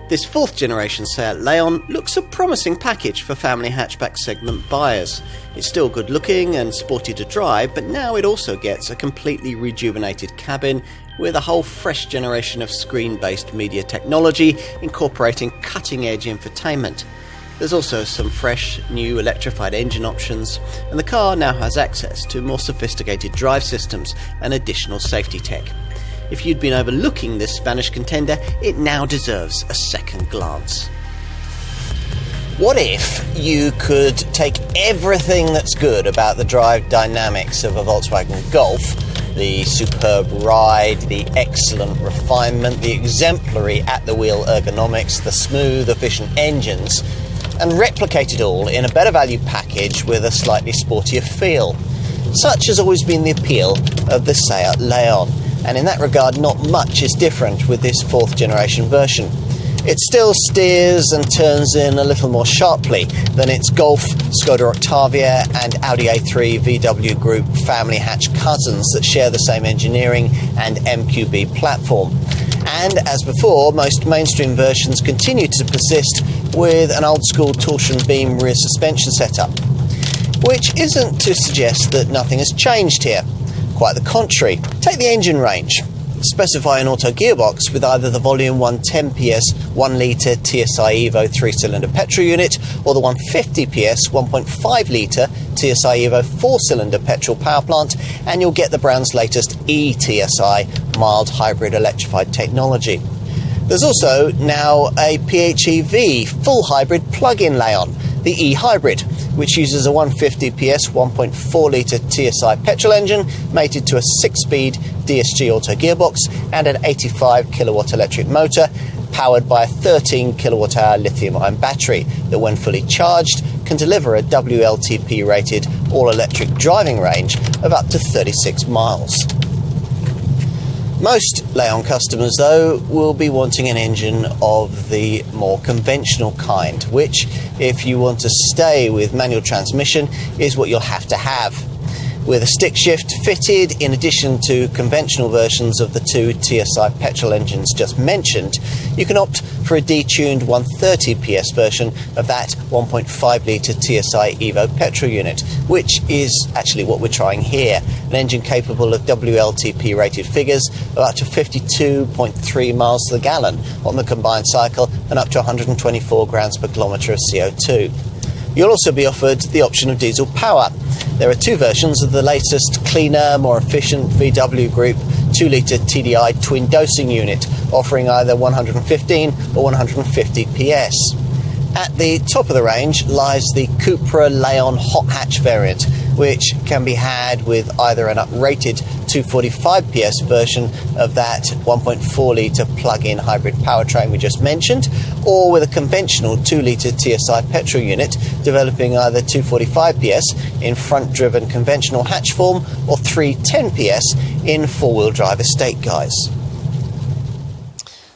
This 4th generation Seat Leon looks a promising package for family hatchback segment buyers. It's still good looking and sporty to drive, but now it also gets a completely rejuvenated cabin with a whole fresh generation of screen-based media technology incorporating cutting-edge infotainment. There's also some fresh, new electrified engine options, and the car now has access to more sophisticated drive systems and additional safety tech. If you'd been overlooking this Spanish contender, it now deserves a second glance. What if you could take everything that's good about the drive dynamics of a Volkswagen Golf, the superb ride, the excellent refinement, the exemplary at-the-wheel ergonomics, the smooth, efficient engines, and replicate it all in a better value package with a slightly sportier feel? Such has always been the appeal of the Seat Leon. And in that regard, not much is different with this 4th generation version. It still steers and turns in a little more sharply than its Golf, Skoda Octavia and Audi A3 VW Group family hatch cousins that share the same engineering and MQB platform. And as before, most mainstream versions continue to persist with an old school torsion beam rear suspension setup, which isn't to suggest that nothing has changed here. Quite the contrary. Take the engine range. Specify an auto gearbox with either the volume 110 PS 1 litre TSI Evo 3-cylinder petrol unit or the 150 PS 1.5 litre TSI Evo 4-cylinder petrol power plant, and you'll get the brand's latest eTSI mild hybrid electrified technology. There's also now a PHEV full hybrid plug-in Leon, the e-hybrid, which uses a 150 PS 1.4 litre TSI petrol engine mated to a 6-speed DSG auto gearbox and an 85 kilowatt electric motor powered by a 13 kilowatt hour lithium-ion battery that, when fully charged, can deliver a WLTP rated all-electric driving range of up to 36 miles. Most Leon customers, though, will be wanting an engine of the more conventional kind, which, if you want to stay with manual transmission, is what you'll have to have. With a stick shift fitted, in addition to conventional versions of the 2 TSI petrol engines just mentioned, you can opt for a detuned 130 PS version of that 1.5 litre TSI Evo petrol unit, which is actually what we're trying here. An engine capable of WLTP rated figures of up to 52.3 miles to the gallon on the combined cycle and up to 124 grams per kilometre of CO2. You'll also be offered the option of diesel power. There are 2 versions of the latest, cleaner, more efficient VW Group 2-litre TDI twin dosing unit, offering either 115 or 150 PS. At the top of the range lies the Cupra Leon hot hatch variant, which can be had with either an uprated 245 PS version of that 1.4 litre plug-in hybrid powertrain we just mentioned, or with a conventional 2 litre TSI petrol unit developing either 245 PS in front-driven conventional hatch form or 310 PS in four-wheel drive estate guise.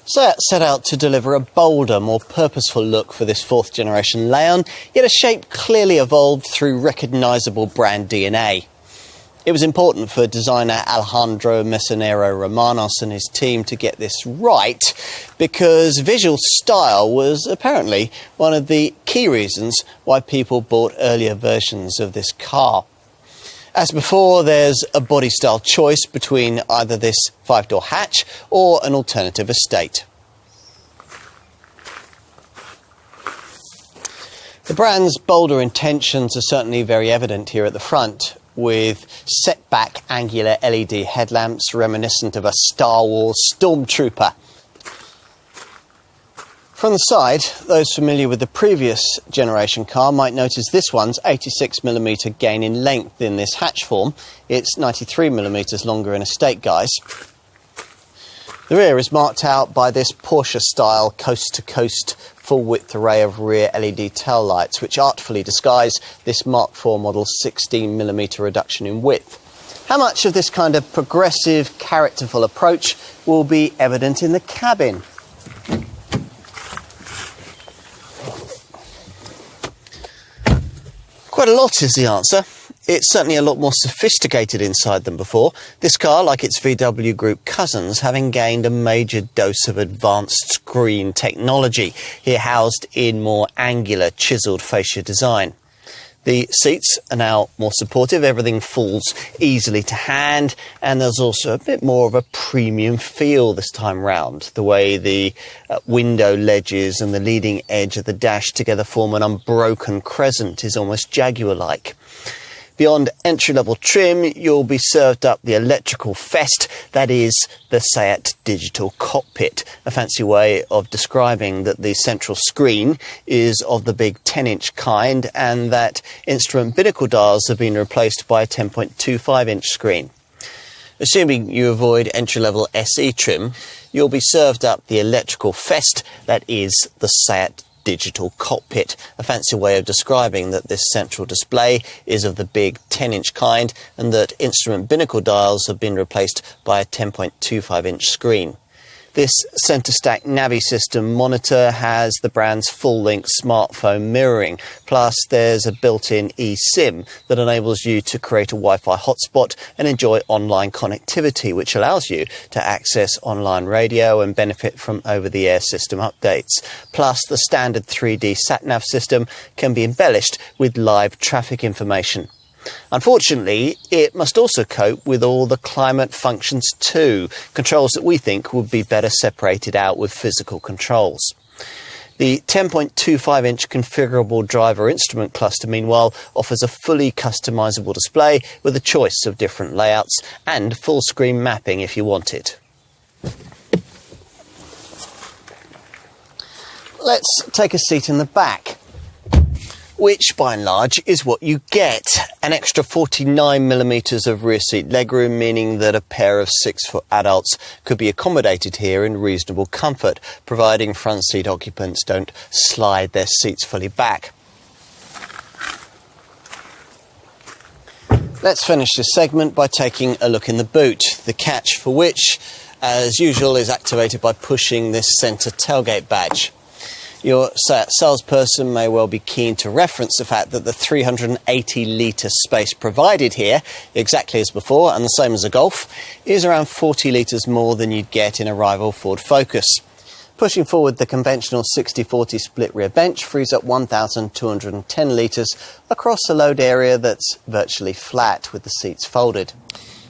Seat set out to deliver a bolder, more purposeful look for this 4th generation Leon, yet a shape clearly evolved through recognisable brand DNA. It was important for designer Alejandro Mesonero Romanos and his team to get this right, because visual style was apparently one of the key reasons why people bought earlier versions of this car. As before, there's a body style choice between either this 5-door hatch or an alternative estate. The brand's bolder intentions are certainly very evident here at the front, with set-back angular LED headlamps reminiscent of a Star Wars stormtrooper. From the side, those familiar with the previous generation car might notice this one's 86mm gain in length in this hatch form. It's 93mm longer in estate guise. The rear is marked out by this Porsche-style coast-to-coast full-width array of rear LED tail lights, which artfully disguise this Mark IV model's 16mm reduction in width. How much of this kind of progressive, characterful approach will be evident in the cabin? Quite a lot is the answer. it's certainly a lot more sophisticated inside than before. This car, like its VW Group cousins, having gained a major dose of advanced screen technology, here housed in more angular, chiselled fascia design. The seats are now more supportive, everything falls easily to hand, and there's also a bit more of a premium feel this time round. The way the window ledges and the leading edge of the dash together form an unbroken crescent is almost Jaguar-like. Beyond entry-level trim, you'll be served up the electrical fest, that is, the Seat Digital Cockpit, a fancy way of describing that the central screen is of the big 10-inch kind and that instrument binnacle dials have been replaced by a 10.25-inch screen. Assuming you avoid entry-level SE trim, you'll be served up the electrical fest, that is, the Seat Digital Cockpit, a fancy way of describing that this central display is of the big 10-inch kind and that instrument binnacle dials have been replaced by a 10.25-inch screen. This centre-stack Navi system monitor has the brand's full-length smartphone mirroring, plus there's a built-in eSIM that enables you to create a Wi-Fi hotspot and enjoy online connectivity, which allows you to access online radio and benefit from over-the-air system updates. Plus, the standard 3D sat-nav system can be embellished with live traffic information. Unfortunately, it must also cope with all the climate functions too, controls that we think would be better separated out with physical controls. The 10.25-inch configurable driver instrument cluster, meanwhile, offers a fully customisable display with a choice of different layouts and full-screen mapping if you want it. Let's take a seat in the back, which by and large is what you get. An extra 49mm of rear seat legroom, meaning that a pair of 6-foot adults could be accommodated here in reasonable comfort, providing front seat occupants don't slide their seats fully back. Let's finish this segment by taking a look in the boot, the catch for which, as usual, is activated by pushing this centre tailgate badge. Your salesperson may well be keen to reference the fact that the 380-litre space provided here, exactly as before and the same as a Golf, is around 40 litres more than you'd get in a rival Ford Focus. Pushing forward the conventional 60-40 split rear bench frees up 1,210 litres across a load area that's virtually flat with the seats folded.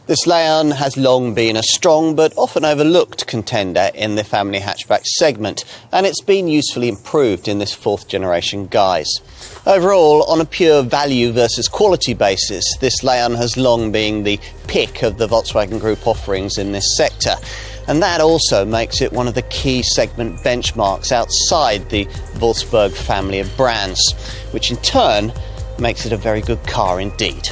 This Leon has long been a strong but often overlooked contender in the family hatchback segment, and it's been usefully improved in this fourth generation guise. Overall, on a pure value versus quality basis, this Leon has long been the pick of the Volkswagen Group offerings in this sector, and that also makes it one of the key segment benchmarks outside the Wolfsburg family of brands, which in turn makes it a very good car indeed.